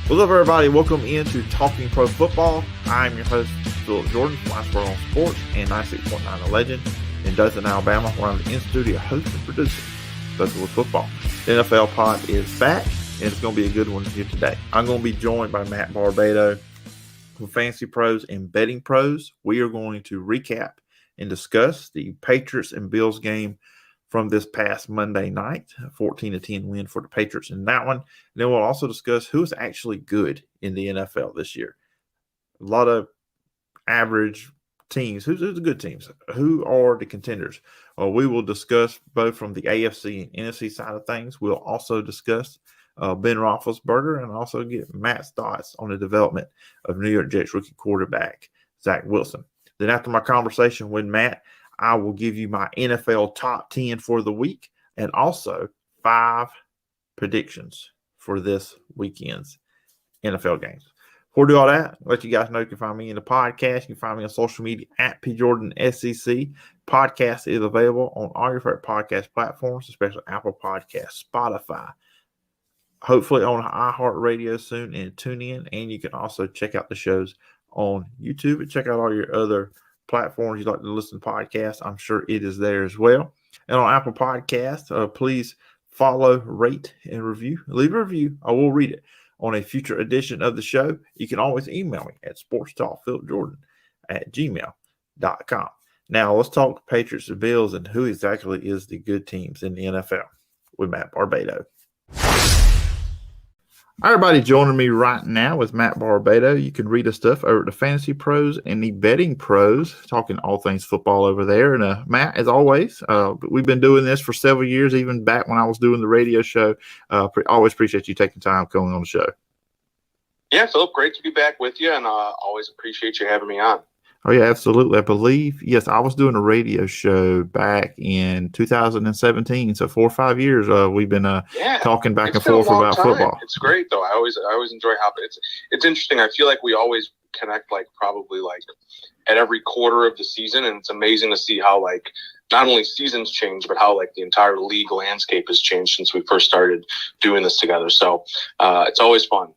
What's up, everybody? Welcome into Talkin Pro Football. I'm your host, Phillip Jordan from Last Word on Sports and 96.9 The Legend in Dothan, Alabama, where I'm the in-studio host and producer of Dothan with Football. The NFL pod is back, and it's going to be a good one here today. I'm going to be joined by Matt Barbato from Fantasy Pros and Betting Pros. We are going to recap and discuss the Patriots and Bills game from this past Monday night, 14-10 win for the Patriots in that one. And then we'll also discuss who is actually good in the NFL this year. A lot of average teams. Who's the good teams? Who are the contenders? We will discuss both from the AFC and NFC side of things. We'll also discuss Ben Roethlisberger and also get Matt's thoughts on the development of New York Jets rookie quarterback Zach Wilson. Then after my conversation with Matt, I will give you my NFL top 10 for the week and also 5 predictions for this weekend's NFL games. Before we do all that, I'll let you guys know you can find me in the podcast. You can find me on social media at PJordanSEC. Podcast is available on all your favorite podcast platforms, especially Apple Podcasts, Spotify, hopefully on iHeartRadio soon, and TuneIn. And you can also check out the shows on YouTube and check out all your other platforms you'd like to listen to podcasts. I'm sure it is there as well. And on Apple Podcasts, please follow, rate, and review. Leave a review. I will read it on a future edition of the show. You can always email me at sportstalkphilipjordan@gmail.com. Now, let's talk Patriots and Bills and who exactly is the good teams in the NFL with Matt Barbato. Everybody joining me right now with Matt Barbato. You can read his stuff over at the Fantasy Pros and the Betting Pros, talking all things football over there. And Matt, as always, we've been doing this for several years, even back when I was doing the radio show. Always appreciate you taking time coming on the show. Yeah, Philip, great to be back with you, and always appreciate you having me on. Oh, yeah, absolutely. I believe, yes, I was doing a radio show back in 2017. So 4 or 5 years, we've been talking back and forth about football. It's great, though. I always enjoy hopping. It's interesting. I feel like we always connect, probably at every quarter of the season, and it's amazing to see how, not only seasons change, but how, the entire league landscape has changed since we first started doing this together. So it's always fun.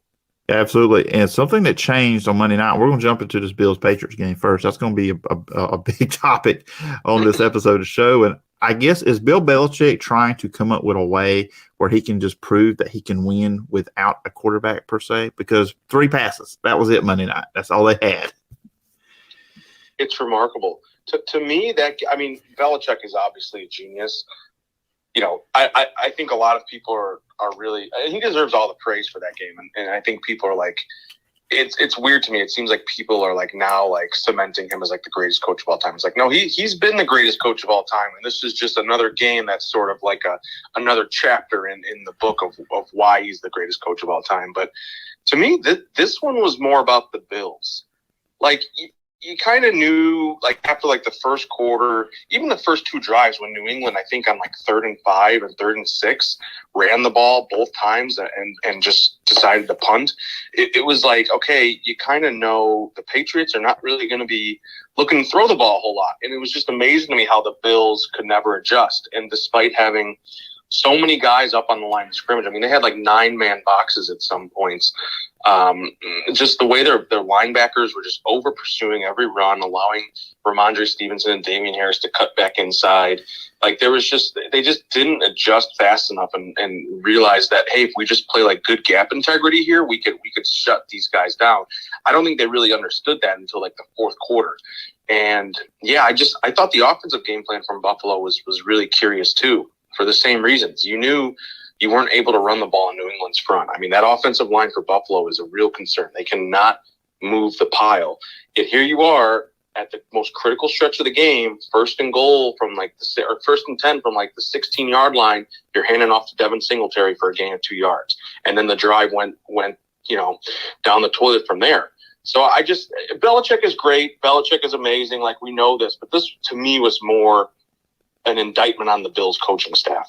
Absolutely. And something that changed on Monday night, we're going to jump into this Bills-Patriots game first. That's going to be a big topic on this episode of the show. And I guess, is Bill Belichick trying to come up with a way where he can just prove that he can win without a quarterback per se? Because 3 passes, that was it Monday night. That's all they had. It's remarkable. To me, Belichick is obviously a genius. I think a lot of people are really – he deserves all the praise for that game. And I think people are it's weird to me. It seems like people are now cementing him as the greatest coach of all time. It's no, he's been the greatest coach of all time. And this is just another game that's sort of another chapter in the book of why he's the greatest coach of all time. But to me, this one was more about the Bills. You kind of knew, after the first quarter, even the first 2 drives when New England, I think on 3rd and 5 and 3rd and 6, ran the ball both times and just decided to punt. It was okay, you kind of know the Patriots are not really going to be looking to throw the ball a whole lot. And it was just amazing to me how the Bills could never adjust. And despite having so many guys up on the line of scrimmage, they had 9-man boxes at some points. Just the way their linebackers were just over pursuing every run, allowing Ramondre Stevenson and Damian Harris to cut back inside. They just didn't adjust fast enough and realize that, hey, if we just play good gap integrity here, we could shut these guys down. I don't think they really understood that until the 4th quarter. And yeah, I thought the offensive game plan from Buffalo was really curious too, for the same reasons. You knew you weren't able to run the ball in New England's front. That offensive line for Buffalo is a real concern. They cannot move the pile. Yet here you are at the most critical stretch of the game, 1st and goal from 1st and 10 from the 16-yard line. You're handing off to Devin Singletary for a gain of 2 yards, and then the drive went down the toilet from there. So Belichick is great. Belichick is amazing. We know this, but this to me was more an indictment on the Bills coaching staff.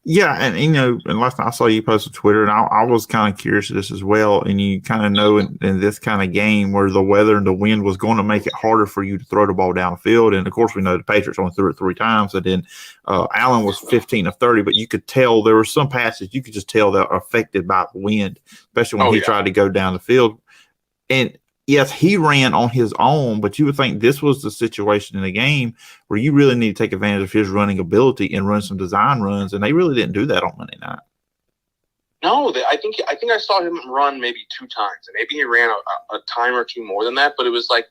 Yeah, and last night I saw you post on Twitter, and I was kind of curious of this as well. And you kind of know in this kind of game where the weather and the wind was going to make it harder for you to throw the ball down the field. And of course, we know the Patriots only threw it 3 times, and then Allen was 15 of 30. But you could tell there were some passes you could just tell that are affected by the wind, especially when he tried to go down the field. And yes, he ran on his own, but you would think this was the situation in the game where you really need to take advantage of his running ability and run some design runs, and they really didn't do that on Monday night. No, I think I saw him run maybe 2 times, and maybe he ran a time or 2 more than that. But it was like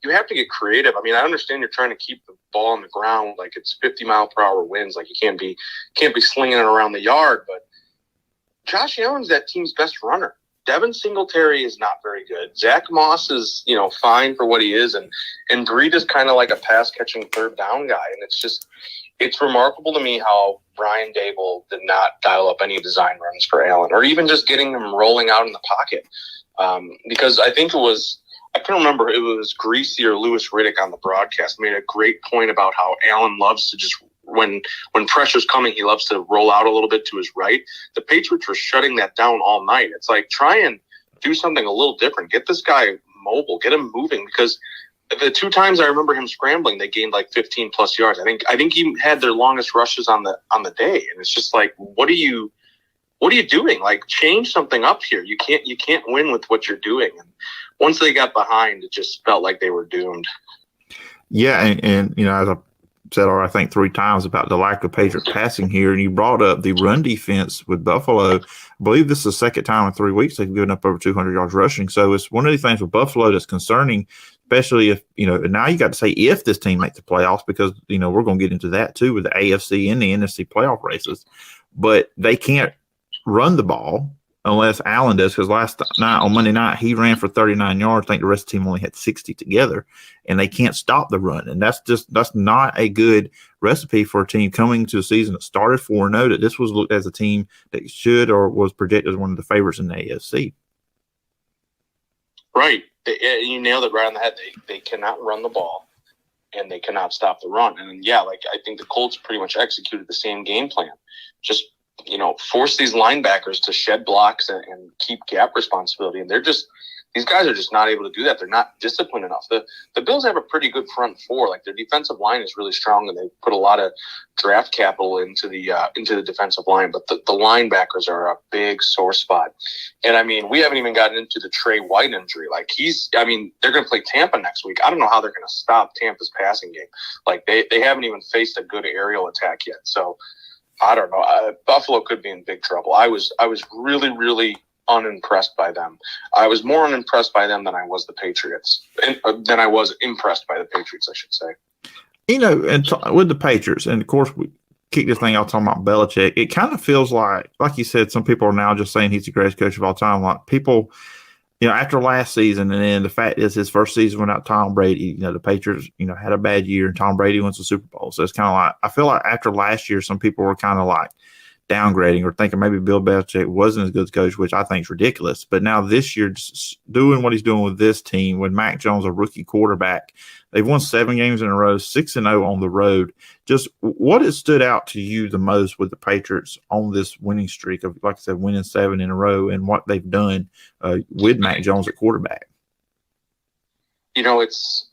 you have to get creative. I mean, I understand you're trying to keep the ball on the ground, like it's 50-mile-per-hour winds, like you can't be slinging it around the yard. But Josh Allen's that team's best runner. Devin Singletary is not very good. Zach Moss is, fine for what he is, and Breed is kind of like a pass-catching third down guy. And it's remarkable to me how Brian Dable did not dial up any design runs for Allen, or even just getting him rolling out in the pocket. Because I think I can't remember, it was Greasy or Louis Riddick on the broadcast made a great point about how Allen loves to just, when pressure's coming, he loves to roll out a little bit to his right. The Patriots were shutting that down all night. It's like, try and do something a little different. Get this guy mobile, get him moving, because the 2 times I remember him scrambling, they gained like 15 plus yards. I think he had their longest rushes on the day. And it's just like, what are you doing? Like, change something up here. You can't win with what you're doing. And once they got behind, it just felt like they were doomed. Yeah, and as I said, I think 3 times about the lack of Patriots passing here, and you brought up the run defense with Buffalo. I believe this is the second time in 3 weeks they've given up over 200 yards rushing. So it's one of the things with Buffalo that's concerning, especially if, now you got to say if this team makes the playoffs, because, we're going to get into that too with the AFC and the NFC playoff races. But they can't run the ball unless Allen does, because last night on Monday night he ran for 39 yards. I think the rest of the team only had 60 together, and they can't stop the run. And that's not a good recipe for a team coming to a season that started 4-0, that this was looked as a team that should or was projected as one of the favorites in the AFC. Right. You nailed it right on the head. They cannot run the ball, and they cannot stop the run. And I think the Colts pretty much executed the same game plan. Just force these linebackers to shed blocks and keep gap responsibility. And these guys are just not able to do that. They're not disciplined enough. The Bills have a pretty good front four. Like, their defensive line is really strong, and they put a lot of draft capital into the defensive line. But the linebackers are a big sore spot. And I mean, we haven't even gotten into the Trey White injury. Like, they're going to play Tampa next week. I don't know how they're going to stop Tampa's passing game. Like, they haven't even faced a good aerial attack yet. So, I don't know. Buffalo could be in big trouble. I was really, really unimpressed by them. I was more unimpressed by them than I was the Patriots, than I was impressed by the Patriots, I should say. With the Patriots, and of course we kick this thing out talking about Belichick, it kind of feels like you said, some people are now just saying he's the greatest coach of all time. Like, people, after last season, and then the fact is his first season without Tom Brady, the Patriots, had a bad year, and Tom Brady wins the Super Bowl. So it's kind of like, I feel like after last year, some people were kind of like downgrading or thinking maybe Bill Belichick wasn't as good as coach, which I think is ridiculous. But now this year, just doing what he's doing with this team, with Mac Jones, a rookie quarterback, they've won 7 games in a row, 6-0 on the road. Just what has stood out to you the most with the Patriots on this winning streak of, like I said, winning 7 in a row, and what they've done with Mac Jones at quarterback? It's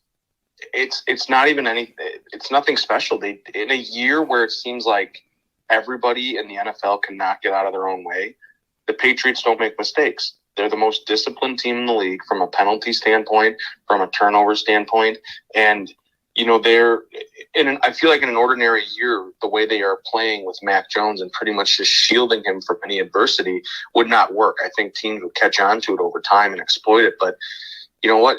not even anything. It's nothing special. They, in a year where it seems like everybody in the NFL cannot get out of their own way, the Patriots don't make mistakes. They're the most disciplined team in the league from a penalty standpoint, from a turnover standpoint. And, I feel like in an ordinary year, the way they are playing with Mac Jones and pretty much just shielding him from any adversity would not work. I think teams would catch on to it over time and exploit it. But you know what?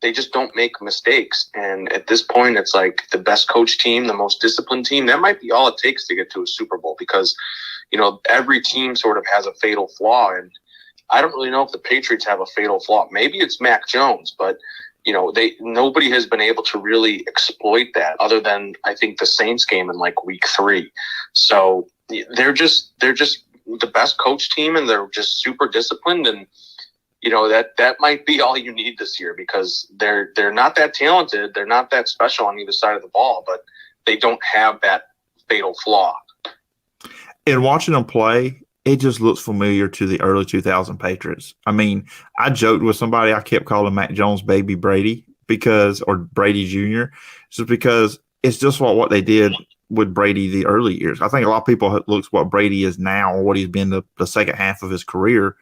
They just don't make mistakes. And at this point, it's like the best coach team, the most disciplined team. That might be all it takes to get to a Super Bowl, because, every team sort of has a fatal flaw. And I don't really know if the Patriots have a fatal flaw. Maybe it's Mac Jones, but, nobody has been able to really exploit that, other than, I think, the Saints game in like week 3. So they're just the best coach team, and they're just super disciplined. And, that might be all you need this year, because they're not that talented. They're not that special on either side of the ball, but they don't have that fatal flaw. And watching them play, it just looks familiar to the early 2000 Patriots. I mean, I joked with somebody, I kept calling Mac Jones Baby Brady or Brady Jr., just because it's just what they did with Brady the early years. I think a lot of people looks what Brady is now or what he's been the second half of his career,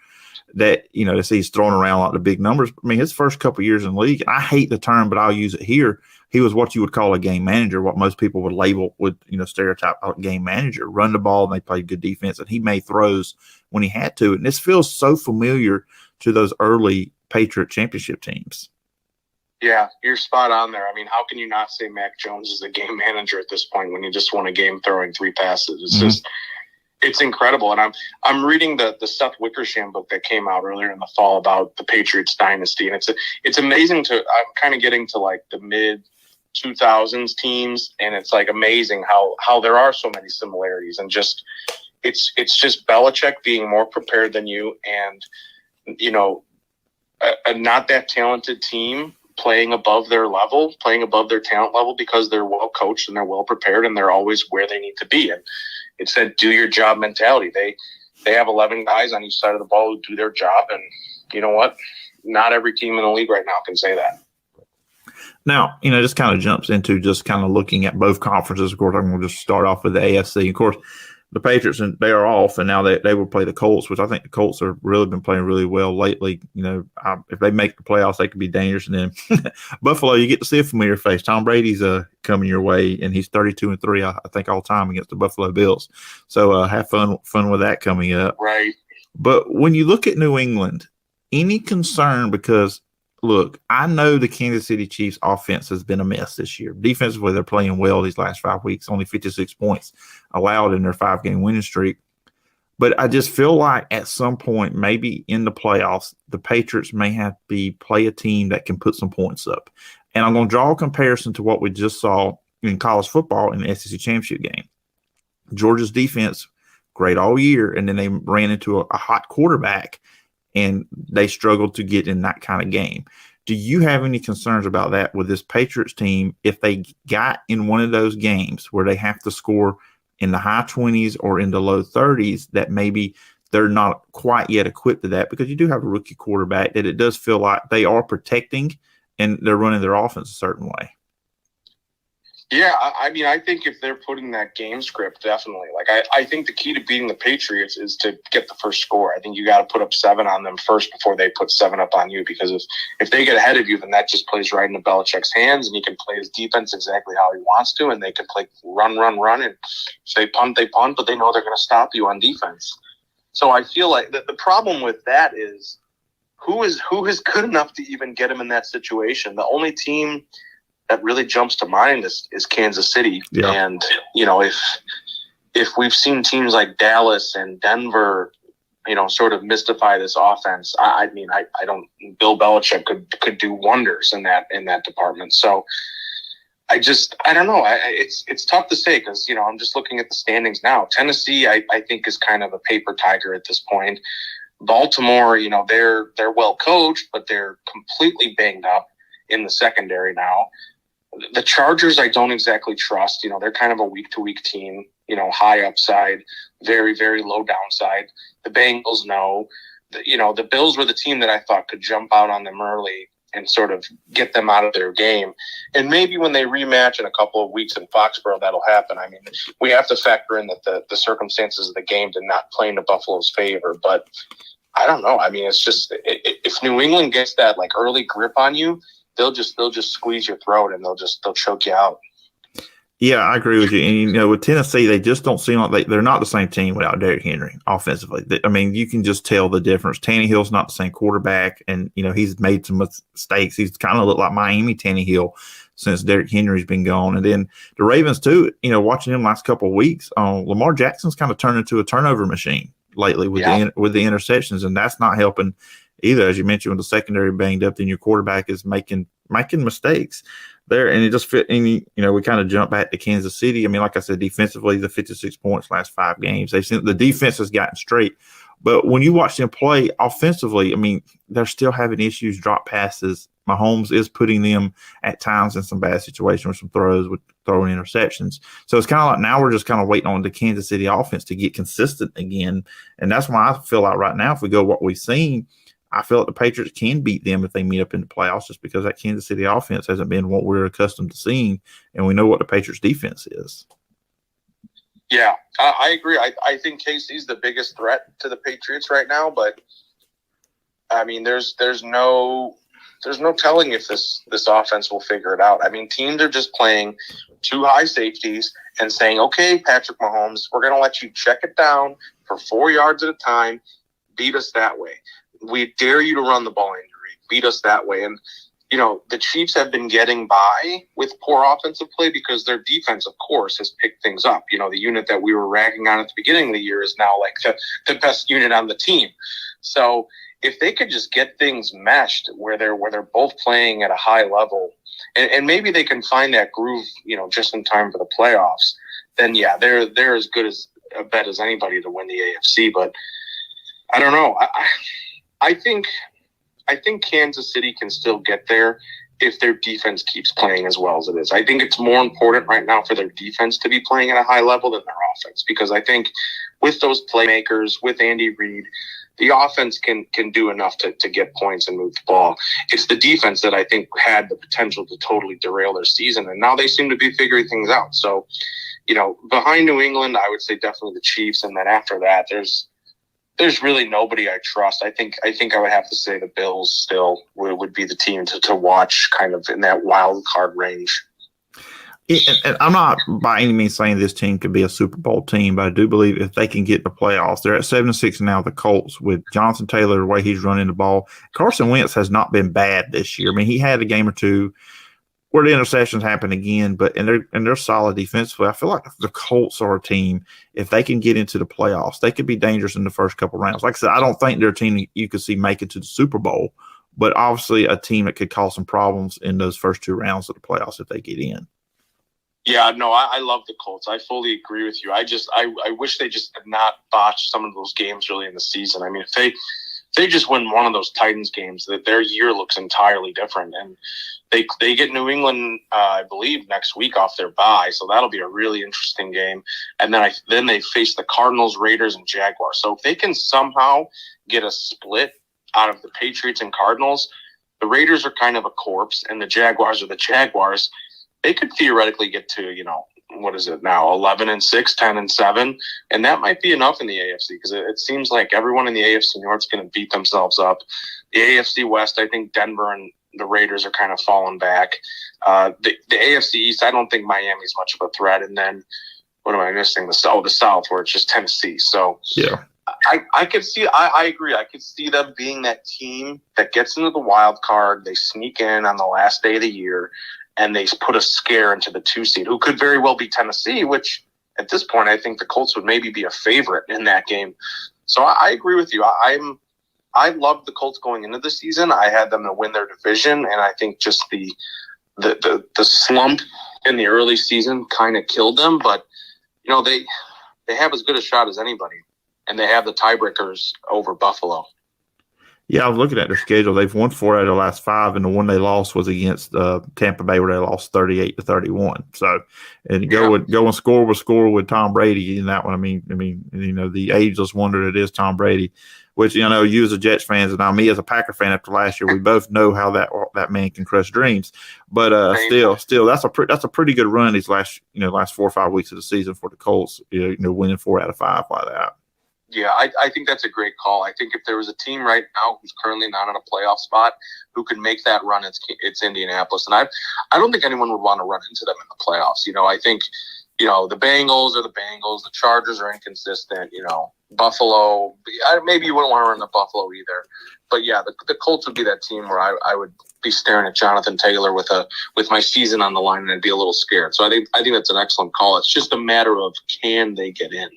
that, to see he's throwing around like the big numbers. I mean, his first couple of years in the league, I hate the term, but I'll use it here. He was what you would call a game manager, what most people would label with, stereotype a game manager. Run the ball, and they played good defense, and he made throws when he had to. And this feels so familiar to those early Patriot championship teams. Yeah, you're spot on there. I mean, how can you not say Mac Jones is the game manager at this point when you just won a game throwing 3 passes? It's just, it's incredible. And I'm reading the Seth Wickersham book that came out earlier in the fall about the Patriots dynasty, and it's amazing I'm kind of getting to like the mid 2000s teams, and it's like amazing how there are so many similarities, and just it's just Belichick being more prepared than you, and a not that talented team playing above their talent level because they're well coached and they're well prepared and they're always where they need to be. And it's that do your job mentality. They have 11 guys on each side of the ball who do their job, and you know what? Not every team in the league right now can say that. Now, this kind of jumps into just kind of looking at both conferences. Of course, I'm going to just start off with the AFC. Of course, the Patriots, and they are off, and now they will play the Colts, which I think the Colts have really been playing really well lately. If they make the playoffs, they could be dangerous. And then Buffalo, you get to see a familiar face. Tom Brady's coming your way, and he's 32-3, I think, all time against the Buffalo Bills. So have fun with that coming up. Right. But when you look at New England, any concern? Because look, I know the Kansas City Chiefs offense has been a mess this year. Defensively, they're playing well these last 5 weeks, only 56 points allowed in their 5-game winning streak. But I just feel like at some point, maybe in the playoffs, the Patriots may have to play a team that can put some points up. And I'm going to draw a comparison to what we just saw in college football in the SEC championship game. Georgia's defense, great all year, and then they ran into a hot quarterback, and they struggled to get in that kind of game. Do you have any concerns about that with this Patriots team if they got in one of those games where they have to score in the high 20s or in the low 30s, that maybe they're not quite yet equipped to that? Because you do have a rookie quarterback that it does feel like they are protecting and they're running their offense a certain way. Yeah, I mean, I think if they're putting that game script, definitely. Like, I think the key to beating the Patriots is to get the first score. I think you got to put up 7 on them first before they put 7 up on you, because if they get ahead of you, then that just plays right into Belichick's hands, and he can play his defense exactly how he wants to, and they can play run, and if they punt, but they know they're going to stop you on defense. So I feel like the problem with that is who is good enough to even get him in that situation. The only team that really jumps to mind is Kansas City. Yeah. And, if we've seen teams like Dallas and Denver, sort of mystify this offense, I don't, Bill Belichick could do wonders in that department. So I don't know. It's tough to say because, I'm just looking at the standings now. Tennessee, I think, is kind of a paper tiger at this point. Baltimore, they're well coached, but they're completely banged up in the secondary now. The Chargers, I don't exactly trust. They're kind of a week-to-week team, high upside, very, very low downside. The Bengals, no. The Bills were the team that I thought could jump out on them early and sort of get them out of their game. And maybe when they rematch in a couple of weeks in Foxborough, that'll happen. I mean, we have to factor in that the circumstances of the game did not play into Buffalo's favor. But I don't know. I mean, it's just if New England gets that like early grip on you, they'll just squeeze your throat and they'll choke you out. Yeah, I agree with you. And with Tennessee, they just don't seem like they're not the same team without Derrick Henry offensively. You can just tell the difference. Tannehill's not the same quarterback, and he's made some mistakes. He's kind of looked like Miami Tannehill since Derrick Henry's been gone. And then the Ravens too. Watching him last couple of weeks, Lamar Jackson's kind of turned into a turnover machine lately with the interceptions, and that's not helping either. As you mentioned, with the secondary banged up, then your quarterback is making mistakes there, and it just fit. And we kind of jump back to Kansas City. Like I said, defensively, the 56 points last 5 games. They've seen the defense has gotten straight, but when you watch them play offensively, they're still having issues, drop passes, Mahomes is putting them at times in some bad situations with some throws, with throwing interceptions. So it's kind of like now we're just kind of waiting on the Kansas City offense to get consistent again. And that's why I feel like right now, if we go what we've seen, I feel like the Patriots can beat them if they meet up in the playoffs, just because that Kansas City offense hasn't been what we're accustomed to seeing, and we know what the Patriots defense is. Yeah, I agree. I think KC's the biggest threat to the Patriots right now, but I mean, there's no telling if this offense will figure it out. I mean, teams are just playing two high safeties and saying, okay, Patrick Mahomes, we're going to let you check it down for 4 yards at a time, beat us that way. We dare you to run the ball, Andy Reid, beat us that way. And you know, the Chiefs have been getting by with poor offensive play because their defense, of course, has picked things up. You know, the unit that we were ragging on at the beginning of the year is now like the best unit on the team. So if they could just get things meshed where they're both playing at a high level, and maybe they can find that groove, you know, just in time for the playoffs, then yeah, they're as good as a bet as anybody to win the AFC. But I don't know. I think Kansas City can still get there if their defense keeps playing as well as it is. I think it's more important right now for their defense to be playing at a high level than their offense, because I think with those playmakers, with Andy Reid, the offense can do enough to get points and move the ball. It's the defense that I think had the potential to totally derail their season, and now they seem to be figuring things out. So, you know, behind New England, I would say definitely the Chiefs, and then after that, there's really nobody I trust. I think I would have to say the Bills still would be the team to watch, kind of in that wild card range. And I'm not by any means saying this team could be a Super Bowl team, but I do believe if they can get the playoffs, they're at 7-6 now, the Colts, with Jonathan Taylor, the way he's running the ball. Carson Wentz has not been bad this year. I mean, he had a game or two where the interceptions happen again, but and they're solid defensively. I feel like the Colts are a team, if they can get into the playoffs, they could be dangerous in the first couple rounds. Like I said, I don't think they're a team you could see make it to the Super Bowl, but obviously a team that could cause some problems in those first two rounds of the playoffs if they get in. Yeah, no, I love the Colts. I fully agree with you. I wish they just had not botched some of those games early in the season. I mean, if they just win one of those Titans games, that their year looks entirely different. And they get New England, I believe, next week off their bye, so that'll be a really interesting game. And then they face the Cardinals, Raiders, and Jaguars. So if they can somehow get a split out of the Patriots and Cardinals, the Raiders are kind of a corpse, and the Jaguars are the Jaguars. They could theoretically get to, you know, what is it now, 11-6, 10-7, and that might be enough in the AFC, because it seems like everyone in the AFC North is going to beat themselves up. The AFC West, I think Denver and the Raiders are kind of falling back. The AFC East, I don't think Miami's much of a threat. And then what am I missing? The South, where it's just Tennessee. So yeah, I could see. I agree. I could see them being that team that gets into the wild card. They sneak in on the last day of the year, and they put a scare into the 2 seed, who could very well be Tennessee, which at this point I think the Colts would maybe be a favorite in that game. So I agree with you. I loved the Colts going into the season. I had them to win their division, and I think just the slump in the early season kind of killed them. But you know, they have as good a shot as anybody, and they have the tiebreakers over Buffalo. Yeah, I was looking at their schedule. They've won 4 out of the last 5, and the one they lost was against Tampa Bay, where they lost 38-31. So, and go and score with Tom Brady in that one. I mean, you know, the ageless wonder that is Tom Brady, which, you know, you as a Jets fans and now me as a Packer fan after last year, we both know how that man can crush dreams. But still, that's a pretty good run these last 4 or 5 weeks of the season for the Colts. You know, winning 4 out of 5 like that. Yeah, I think that's a great call. I think if there was a team right now who's currently not in a playoff spot who can make that run, it's Indianapolis. And I don't think anyone would want to run into them in the playoffs. You know, I think, you know, the Bengals are the Bengals. The Chargers are inconsistent. You know, Buffalo, maybe you wouldn't want to run to Buffalo either. But, yeah, the Colts would be that team where I would be staring at Jonathan Taylor with my season on the line, and I'd be a little scared. So I think that's an excellent call. It's just a matter of, can they get in?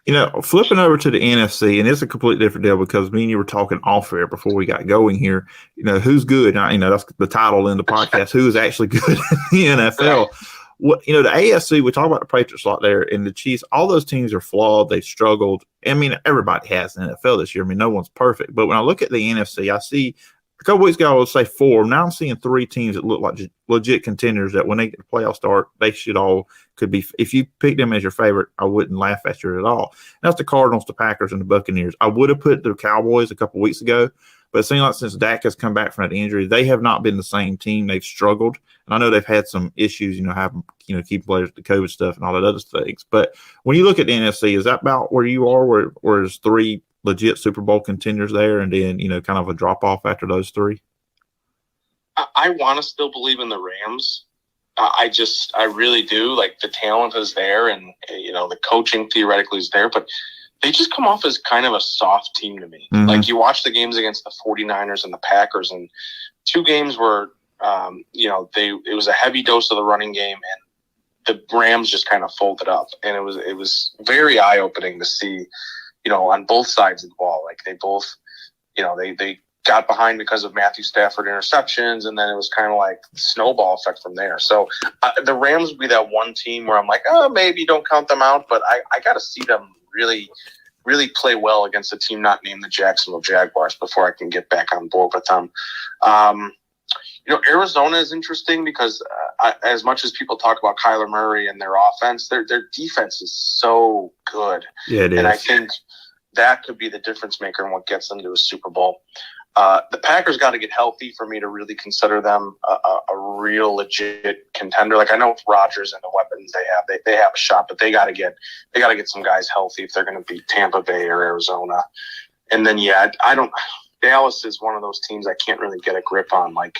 You know, flipping over to the NFC, and it's a completely different deal because me and you were talking off air before we got going here. You know, who's good? Now, you know, that's the title in the podcast. Who is actually good in the NFL? What, you know, the AFC, we talk about the Patriots a lot there, and the Chiefs. All those teams are flawed. They've struggled. I mean, everybody has in the NFL this year. I mean, no one's perfect. But when I look at the NFC, I see a couple weeks ago I would say 4. Now I'm seeing 3 teams that look like legit contenders that when they get the playoffs start, they should all could be. If you pick them as your favorite, I wouldn't laugh at you at all. And that's the Cardinals, the Packers, and the Buccaneers. I would have put the Cowboys a couple weeks ago, but it seems like since Dak has come back from that injury, they have not been the same team. They've struggled. And I know they've had some issues, having, keeping players with the COVID stuff and all that other things. But when you look at the NFC, is that about where you are, where there's 3 legit Super Bowl contenders there, and then, kind of a drop-off after those 3? I want to still believe in the Rams. I really do. Like, the talent is there, and, the coaching theoretically is there, but they just come off as kind of a soft team to me. Mm-hmm. Like, you watch the games against the 49ers and the Packers, and 2 games where, it was a heavy dose of the running game, and the Rams just kind of folded up. And it was very eye-opening to see, on both sides of the ball. Like, they both, they got behind because of Matthew Stafford interceptions, and then it was kind of like the snowball effect from there. So the Rams would be that one team where I'm like, oh, maybe don't count them out, but I got to see them really, really play well against a team not named the Jacksonville Jaguars before I can get back on board with them. Arizona is interesting because as much as people talk about Kyler Murray and their offense, their defense is so good. Yeah, it is. And I think that could be the difference maker in what gets them to a Super Bowl. The Packers got to get healthy for me to really consider them a real legit contender. Like, I know with Rodgers and the weapons they have a shot, but they got to get some guys healthy if they're going to beat Tampa Bay or Arizona. And then Dallas is one of those teams I can't really get a grip on. Like,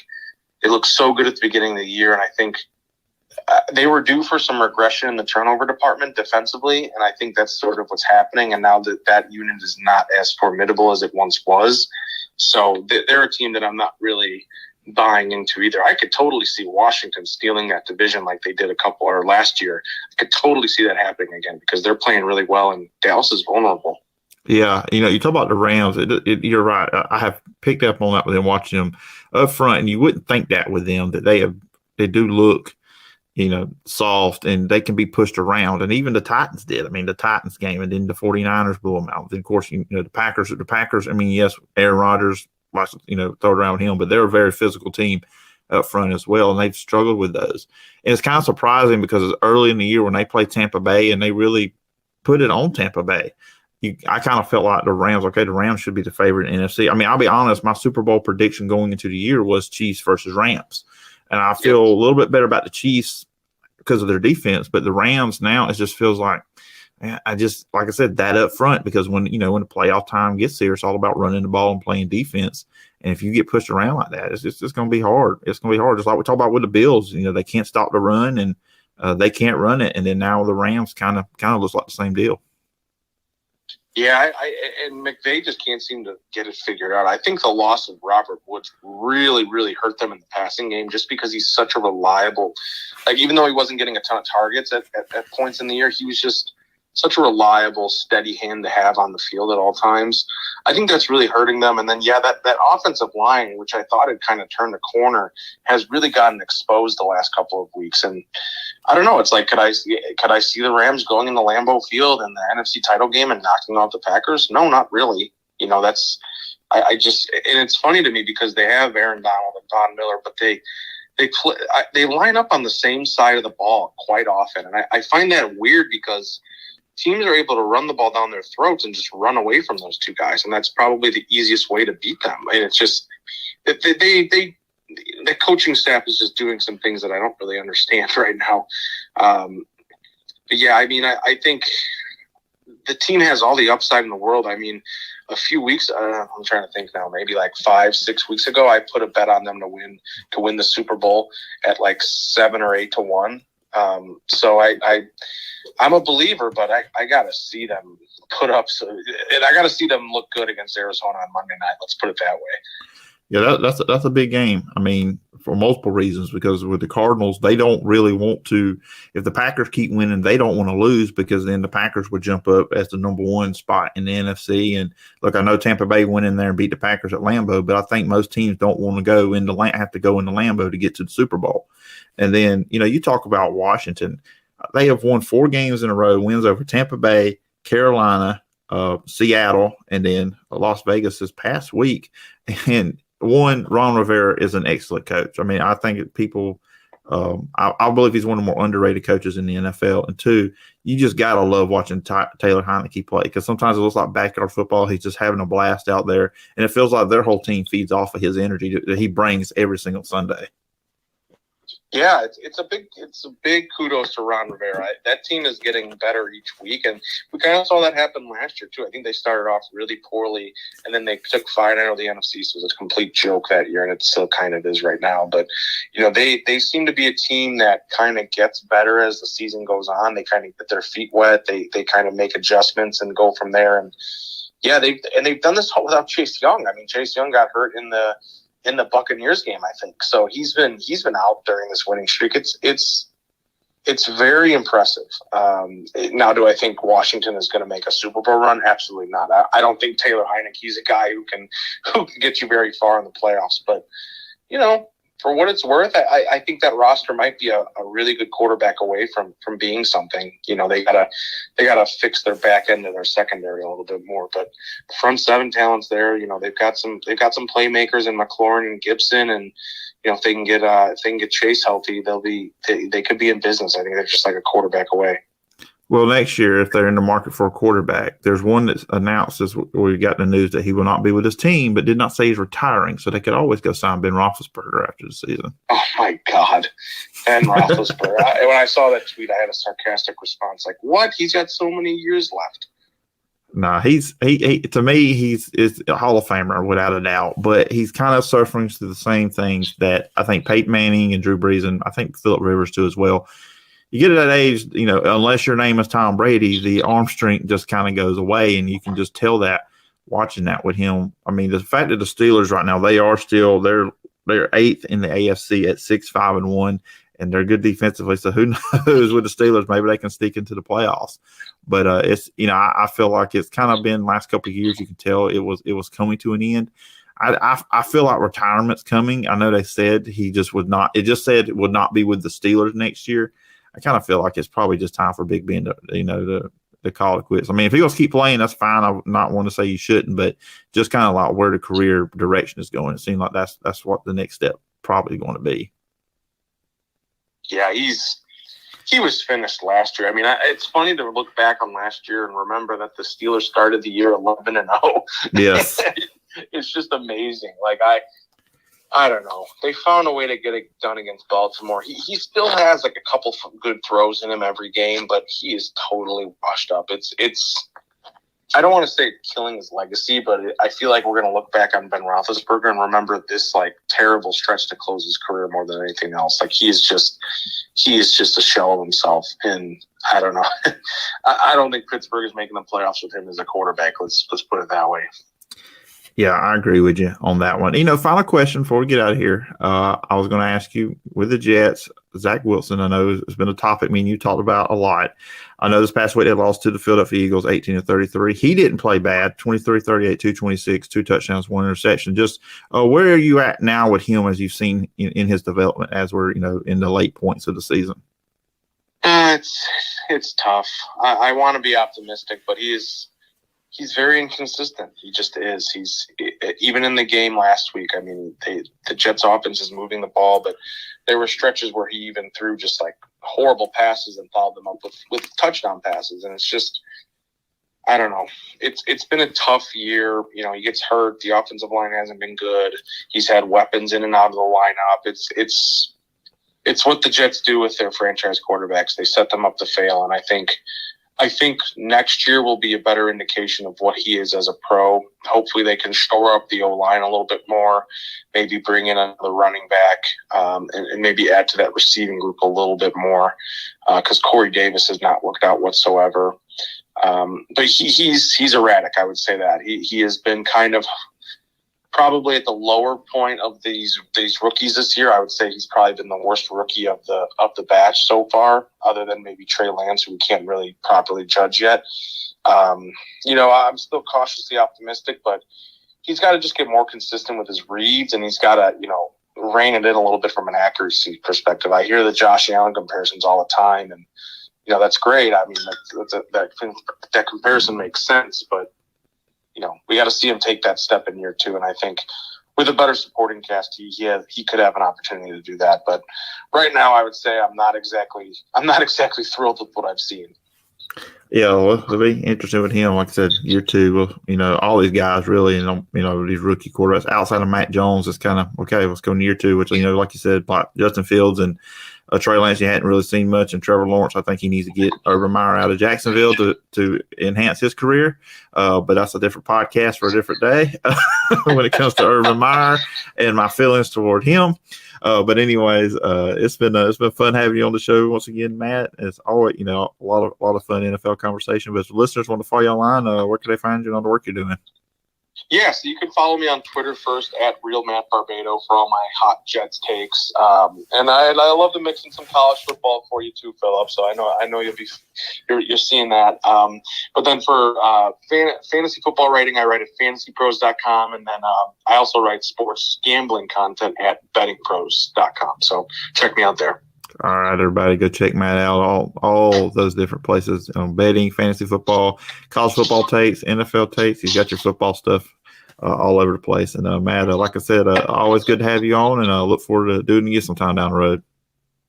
they look so good at the beginning of the year, and I think they were due for some regression in the turnover department defensively, and I think that's sort of what's happening. And now that unit is not as formidable as it once was. So they're a team that I'm not really buying into either. I could totally see Washington stealing that division like they did last year. I could totally see that happening again because they're playing really well, and Dallas is vulnerable. Yeah, you talk about the Rams. You're right. I have picked up on that with them watching them up front, and you wouldn't think that with them that they do look, soft, and they can be pushed around. And even the Titans did. I mean, the Titans game, and then the 49ers blew them out. Then, of course, the Packers. I mean, yes, Aaron Rodgers, throw it around with him, but they're a very physical team up front as well, and they've struggled with those. And it's kind of surprising because it's early in the year when they play Tampa Bay, and they really put it on Tampa Bay. I kind of felt like the Rams should be the favorite in NFC. I mean, I'll be honest, my Super Bowl prediction going into the year was Chiefs versus Rams. And I feel a little bit better about the Chiefs because of their defense, but the Rams now, it just feels like, like I said, that up front, because when the playoff time gets here, it's all about running the ball and playing defense. And if you get pushed around like that, it's going to be hard. It's going to be hard. Just like we talk about with the Bills, they can't stop the run, and they can't run it. And then now the Rams kind of looks like the same deal. Yeah, and McVay just can't seem to get it figured out. I think the loss of Robert Woods really, really hurt them in the passing game just because he's such a reliable – like, even though he wasn't getting a ton of targets at points in the year, he was just such a reliable, steady hand to have on the field at all times. I think that's really hurting them. And then, that offensive line, which I thought had kind of turned the corner, has really gotten exposed the last couple of weeks. And I don't know. It's like, could I see the Rams going into Lambeau Field in the NFC title game and knocking out the Packers? No, not really. And it's funny to me because they have Aaron Donald and Von Miller, but they line up on the same side of the ball quite often. And I find that weird because teams are able to run the ball down their throats and just run away from those two guys. And that's probably the easiest way to beat them. And it's just the coaching staff is just doing some things that I don't really understand right now. I think the team has all the upside in the world. I mean, a few weeks, I'm trying to think now, maybe like 5-6 weeks ago, I put a bet on them to win the Super Bowl at like 7 or 8 to 1. So I'm a believer, but I got to see them put up. And I got to see them look good against Arizona on Monday night. Let's put it that way. Yeah, that's a big game. I mean, for multiple reasons, because with the Cardinals, they don't really want to – if the Packers keep winning, they don't want to lose because then the Packers would jump up as the number 1 spot in the NFC. And, look, I know Tampa Bay went in there and beat the Packers at Lambeau, but I think most teams don't want to have to go into Lambeau to get to the Super Bowl. And then, you talk about Washington. They have won 4 games in a row, wins over Tampa Bay, Carolina, Seattle, and then Las Vegas this past week. And one, Ron Rivera is an excellent coach. I mean, I think people I believe he's one of the more underrated coaches in the NFL. And two, you just got to love watching Taylor Heineke play because sometimes it looks like backyard football. He's just having a blast out there, and it feels like their whole team feeds off of his energy that he brings every single Sunday. Yeah, it's a big kudos to Ron Rivera. That team is getting better each week, and we kind of saw that happen last year too. I think they started off really poorly, and then they took fire. I know the NFC was a complete joke that year, and it still kind of is right now. But they seem to be a team that kind of gets better as the season goes on. They kind of get their feet wet. They kind of make adjustments and go from there. And yeah, they've done this without Chase Young. I mean, Chase Young got hurt in the Buccaneers game, I think. So he's been out during this winning streak. It's very impressive. Now, do I think Washington is going to make a Super Bowl run? Absolutely not. I don't think Taylor Heineke's a guy who can get you very far in the playoffs. But for what it's worth, I think that roster might be a really good quarterback away from being something. They gotta fix their back end of their secondary a little bit more. But front seven talents there, they've got some playmakers in McLaurin and Gibson, and if they can get Chase healthy, they could be in business. I think they're just like a quarterback away. Well, next year, if they're in the market for a quarterback, there's one that's announced as we got the news that he will not be with his team, but did not say he's retiring. So they could always go sign Ben Roethlisberger after the season. Oh, my God. Ben Roethlisberger. When I saw that tweet, I had a sarcastic response like, what? He's got so many years left. Nah, he to me, he's a Hall of Famer without a doubt, but he's kind of suffering through the same things that I think Peyton Manning and Drew Brees and I think Phillip Rivers too as well. You get to that age, unless your name is Tom Brady, the arm strength just kind of goes away, and you can just tell that watching that with him. I mean, the fact that the Steelers right now, they are still they're eighth in the AFC at 6-5-1, and they're good defensively. So who knows with the Steelers, maybe they can sneak into the playoffs. But it's I feel like it's kind of been last couple of years. You can tell it was coming to an end. I feel like retirement's coming. I know they said he just would not. It just said it would not be with the Steelers next year. I kind of feel like it's probably just time for Big Ben to call it quits. I mean, if he wants to keep playing, that's fine. I would not want to say you shouldn't, but just kind of like where the career direction is going. It seems like that's what the next step probably going to be. Yeah, he was finished last year. I mean, it's funny to look back on last year and remember that the Steelers started the year 11-0. Yes, it's just amazing. Like I don't know. They found a way to get it done against Baltimore. He still has like a couple good throws in him every game, but he is totally washed up. It's I don't want to say killing his legacy, but I feel like we're going to look back on Ben Roethlisberger and remember this like terrible stretch to close his career more than anything else. Like he is just a shell of himself, and I don't know. I don't think Pittsburgh is making the playoffs with him as a quarterback. Let's put it that way. Yeah, I agree with you on that one. Final question before we get out of here. I was going to ask you with the Jets, Zach Wilson, I know has been a topic me and you talked about a lot. I know this past week they lost to the Philadelphia Eagles 18-33. He didn't play bad, 23-38, 226, 2 touchdowns, 1 interception. Just where are you at now with him as you've seen in his development as we're, in the late points of the season? It's tough. I want to be optimistic, but he's very inconsistent. He just is. He's even in the game last week. I mean, the Jets offense is moving the ball, but there were stretches where he even threw just like horrible passes and followed them up with touchdown passes. And it's just, I don't know. It's been a tough year. He gets hurt. The offensive line hasn't been good. He's had weapons in and out of the lineup. It's what the Jets do with their franchise quarterbacks. They set them up to fail. And I think next year will be a better indication of what he is as a pro. Hopefully they can shore up the O-line a little bit more, maybe bring in another running back, and maybe add to that receiving group a little bit more because Corey Davis has not worked out whatsoever. But he's erratic, I would say that. He has been kind of probably at the lower point of these rookies this year. I would say he's probably been the worst rookie of the batch so far, other than maybe Trey Lance, who we can't really properly judge yet. I'm still cautiously optimistic, but he's got to just get more consistent with his reads, and he's got to, rein it in a little bit from an accuracy perspective. I hear the Josh Allen comparisons all the time, and that's great. I mean, that comparison makes sense, but we got to see him take that step in year 2. And I think with a better supporting cast, he could have an opportunity to do that. But right now, I would say I'm not exactly thrilled with what I've seen. Yeah, well, it'll be interesting with him. Like I said, year two, all these guys really, these rookie quarterbacks outside of Matt Jones, it's kind of, okay, let's go to year two, which, like you said, like Justin Fields and Trey Lance, you hadn't really seen much. And Trevor Lawrence, I think he needs to get Urban Meyer out of Jacksonville to enhance his career. But that's a different podcast for a different day when it comes to Urban Meyer and my feelings toward him. But anyways, it's been fun having you on the show once again, Matt. It's always, a lot of fun NFL conversation. But if the listeners want to follow you online, where can they find you and all the work you're doing? Yeah, so you can follow me on Twitter first at Real Matt Barbato for all my hot Jets takes, and I love to mix in some college football for you too, Phillip. So I know you're seeing that. But then for fantasy football writing, I write at fantasypros.com, and then I also write sports gambling content at bettingpros.com. So check me out there. All right, everybody, go check Matt out. All those different places betting, fantasy football, college football takes, NFL takes. He's got your football stuff all over the place. And Matt, like I said, always good to have you on, and I look forward to doing it again sometime down the road.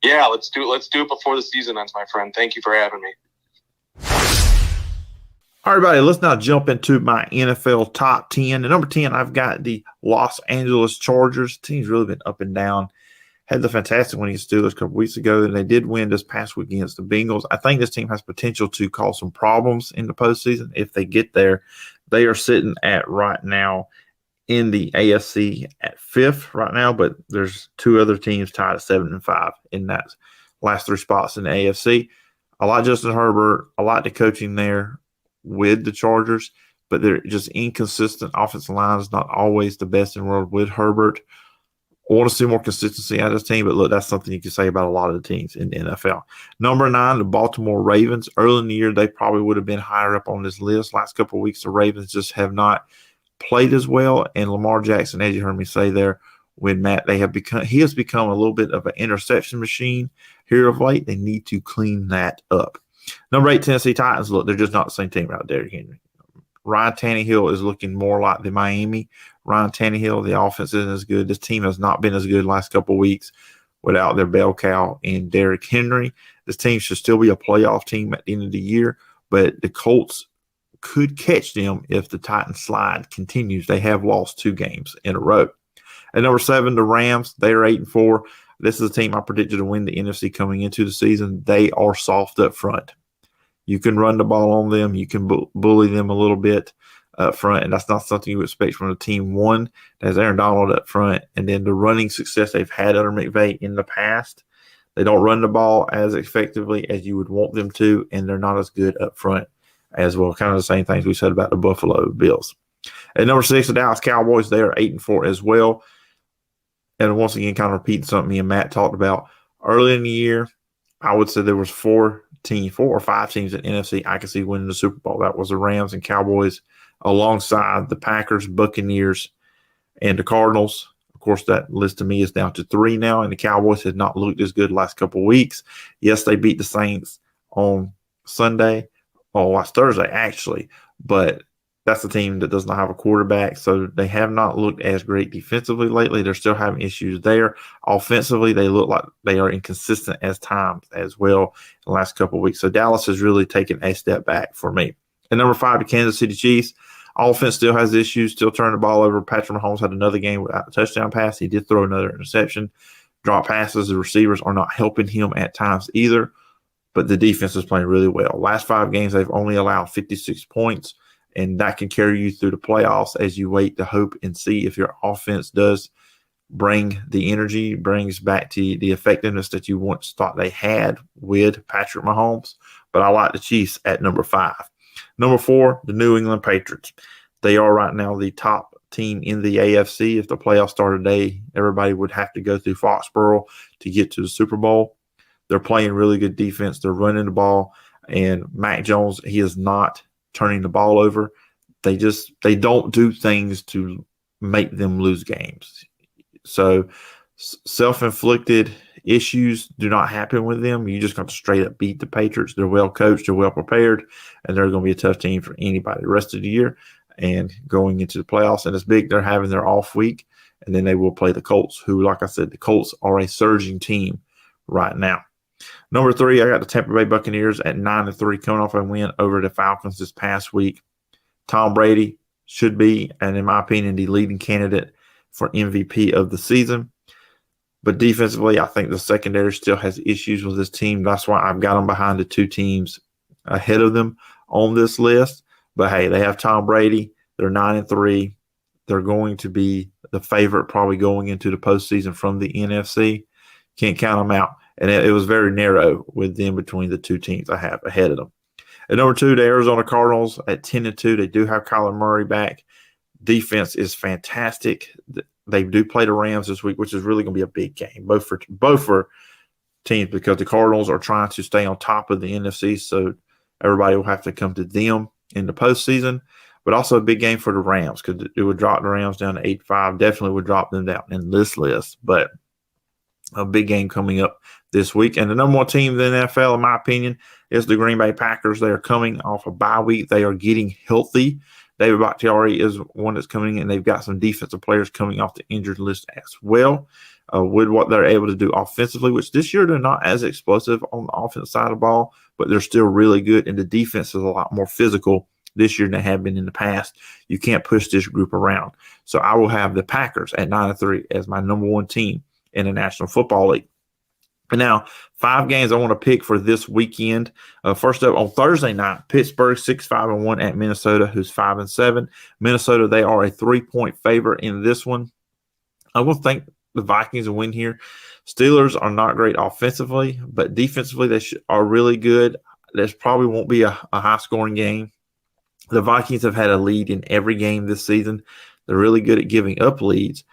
Yeah, let's do it before the season ends, my friend. Thank you for having me. All right, everybody, let's now jump into my NFL top 10. At number 10, I've got the Los Angeles Chargers. The team's really been up and down. Had the fantastic win against Steelers a couple weeks ago, and they did win this past week against the Bengals. I think this team has potential to cause some problems in the postseason if they get there. They are sitting at right now in the AFC at 5th right now, but there's two other teams tied at 7-5 in that last three spots in the AFC. I like Justin Herbert. I like the coaching there with the Chargers, but they're just inconsistent. Offensive line is not always the best in the world with Herbert. I want to see more consistency out of this team, but look, that's something you can say about a lot of the teams in the NFL. Number 9, the Baltimore Ravens. Early in the year, they probably would have been higher up on this list. Last couple of weeks, the Ravens just have not played as well. And Lamar Jackson, as you heard me say there with Matt, he has become a little bit of an interception machine here of late. They need to clean that up. Number 8, Tennessee Titans. Look, they're just not the same team without Derrick Henry. Ryan Tannehill is looking more like the Miami Ryan Tannehill. The offense isn't as good. This team has not been as good the last couple of weeks without their bell cow in Derrick Henry. This team should still be a playoff team at the end of the year, but the Colts could catch them if the Titans slide continues. They have lost 2 games in a row. At number 7, the Rams. They are 8-4. This is a team I predicted to win the NFC coming into the season. They are soft up front. You can run the ball on them. You can bully them a little bit up front, and that's not something you would expect from a team one that has Aaron Donald up front. And then the running success they've had under McVay in the past, they don't run the ball as effectively as you would want them to, and they're not as good up front as well. Kind of the same things we said about the Buffalo Bills. At number 6, the Dallas Cowboys. They are 8-4 as well. And once again, kind of repeating something me and Matt talked about early in the year, I would say there was 4 or 5 teams in NFC I could see winning the Super Bowl. That was the Rams and Cowboys alongside the Packers, Buccaneers, and the Cardinals. Of course, that list to me is down to 3 now, and the Cowboys have not looked as good the last couple of weeks. Yes, they beat the Saints on Sunday. Oh, last Thursday, actually. But that's a team that does not have a quarterback, so they have not looked as great defensively lately. They're still having issues there. Offensively, they look like they are inconsistent at times as well in the last couple of weeks. So Dallas has really taken a step back for me. At number 5, the Kansas City Chiefs. Offense still has issues, still turning the ball over. Patrick Mahomes had another game without a touchdown pass. He did throw another interception. Drop passes, the receivers are not helping him at times either, but the defense is playing really well. Last 5 games, they've only allowed 56 points. And that can carry you through the playoffs as you wait to hope and see if your offense does bring the energy, brings back to the effectiveness that you once thought they had with Patrick Mahomes. But I like the Chiefs at number 5. Number 4, the New England Patriots. They are right now the top team in the AFC. If the playoffs started today, everybody would have to go through Foxborough to get to the Super Bowl. They're playing really good defense. They're running the ball. And Mac Jones, he is not turning the ball over. They don't do things to make them lose games. So self-inflicted issues do not happen with them. You just got to straight up beat the Patriots. They're well coached, they're well prepared, and they're going to be a tough team for anybody the rest of the year and going into the playoffs. And it's big. They're having their off week, and then they will play the Colts, who, like I said, the Colts are a surging team right now. Number 3, I got the Tampa Bay Buccaneers at 9-3, coming off a win over the Falcons this past week. Tom Brady should be, and in my opinion, the leading candidate for MVP of the season. But defensively, I think the secondary still has issues with this team. That's why I've got them behind the 2 teams ahead of them on this list. But hey, they have Tom Brady. They're 9-3. They're going to be the favorite probably going into the postseason from the NFC. Can't count them out. And it was very narrow with them between the 2 teams I have ahead of them. At number 2, the Arizona Cardinals at 10-2. They do have Kyler Murray back. Defense is fantastic. They do play the Rams this week, which is really going to be a big game, both for teams, because the Cardinals are trying to stay on top of the NFC, so everybody will have to come to them in the postseason. But also a big game for the Rams, because it would drop the Rams down to 8-5. Definitely would drop them down in this list, but a big game coming up this week. And the number 1 team in the NFL, in my opinion, is the Green Bay Packers. They are coming off a bye week. They are getting healthy. David Bakhtiari is one that's coming in. They've got some defensive players coming off the injured list as well. With what they're able to do offensively, which this year they're not as explosive on the offensive side of the ball, but they're still really good. And the defense is a lot more physical this year than they have been in the past. You can't push this group around. So I will have the Packers at 9-3 as my number 1 team in the National Football League. And now, 5 games I want to pick for this weekend. First up, on Thursday night, Pittsburgh 6-5-1 at Minnesota, who's 5-7. Minnesota, they are a 3-point favorite in this one. I will think the Vikings will win here. Steelers are not great offensively, but defensively they are really good. This probably won't be a high-scoring game. The Vikings have had a lead in every game this season. They're really good at giving up leads,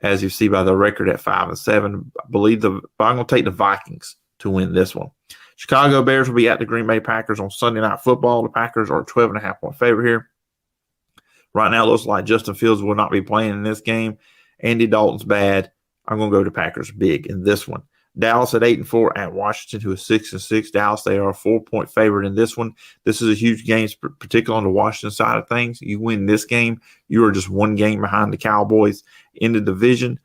as you see by the record at 5-7. I believe I'm going to take the Vikings to win this one. Chicago Bears will be at the Green Bay Packers on Sunday Night Football. The Packers are a 12.5-point favorite here. Right now, it looks like Justin Fields will not be playing in this game. Andy Dalton's bad. I'm going to go to Packers big in this one. Dallas at 8-4 at Washington, who is 6-6. Dallas, they are a 4-point favorite in this one. This is a huge game, particularly on the Washington side of things. You win this game, you are just 1 game behind the Cowboys in the division,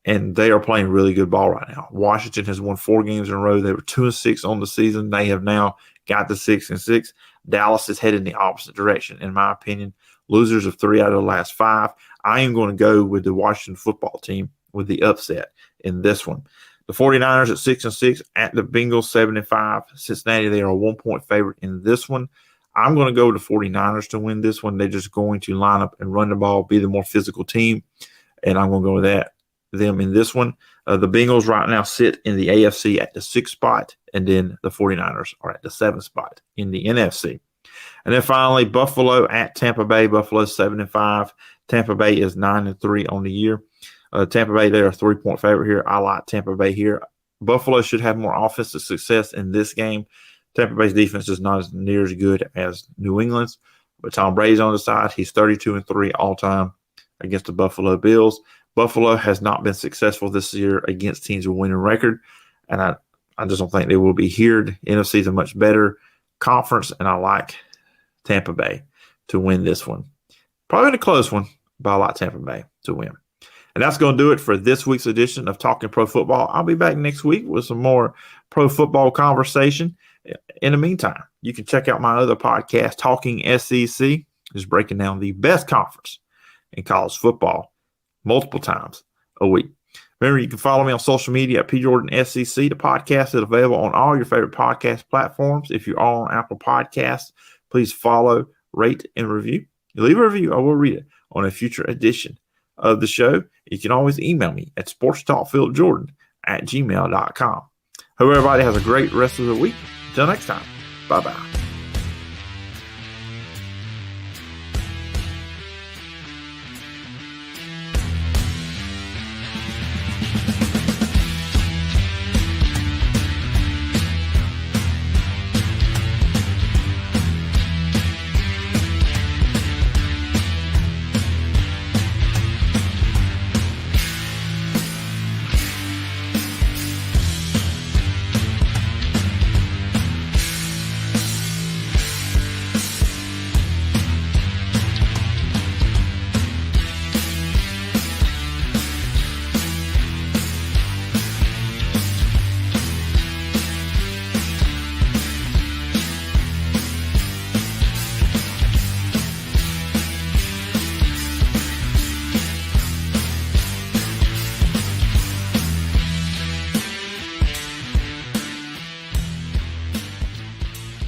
and they are playing really good ball right now. Washington has won 4 games in a row. They were 2-6 on the season. They have now got to 6-6. Dallas is headed in the opposite direction, in my opinion. Losers of 3 out of the last 5. I am going to go with the Washington football team with the upset in this one. The 49ers at 6-6 at the Bengals 7-5. Cincinnati, they are a 1-point favorite in this one. I'm going to go with the 49ers to win this one. They're just going to line up and run the ball, be the more physical team, and I'm going to go with them in this one. The Bengals right now sit in the AFC at the 6th spot, and then the 49ers are at the 7th spot in the NFC. And then finally, Buffalo at Tampa Bay. Buffalo 7-5. Tampa Bay is 9-3 on the year. Tampa Bay, they are a 3-point favorite here. I like Tampa Bay here. Buffalo should have more offensive success in this game. Tampa Bay's defense is not as near as good as New England's, but Tom Brady's on the side. He's 32-3 all time against the Buffalo Bills. Buffalo has not been successful this year against teams with winning record, and I just don't think they will be here. The NFC is a much better conference, and I like Tampa Bay to win this one. Probably in a close one, but I like Tampa Bay to win. And that's going to do it for this week's edition of Talkin Pro Football. I'll be back next week with some more pro football conversation. In the meantime, you can check out my other podcast, Talking SEC, is breaking down the best conference in college football multiple times a week. Remember, you can follow me on social media at PJordanSEC. The podcast is available on all your favorite podcast platforms. If you are on Apple Podcasts, please follow, rate, and review. You leave a review, I will read it on a future edition of the show. You can always email me at sportstalkphillipjordan@gmail.com. Hope everybody has a great rest of the week. Until next time, bye-bye.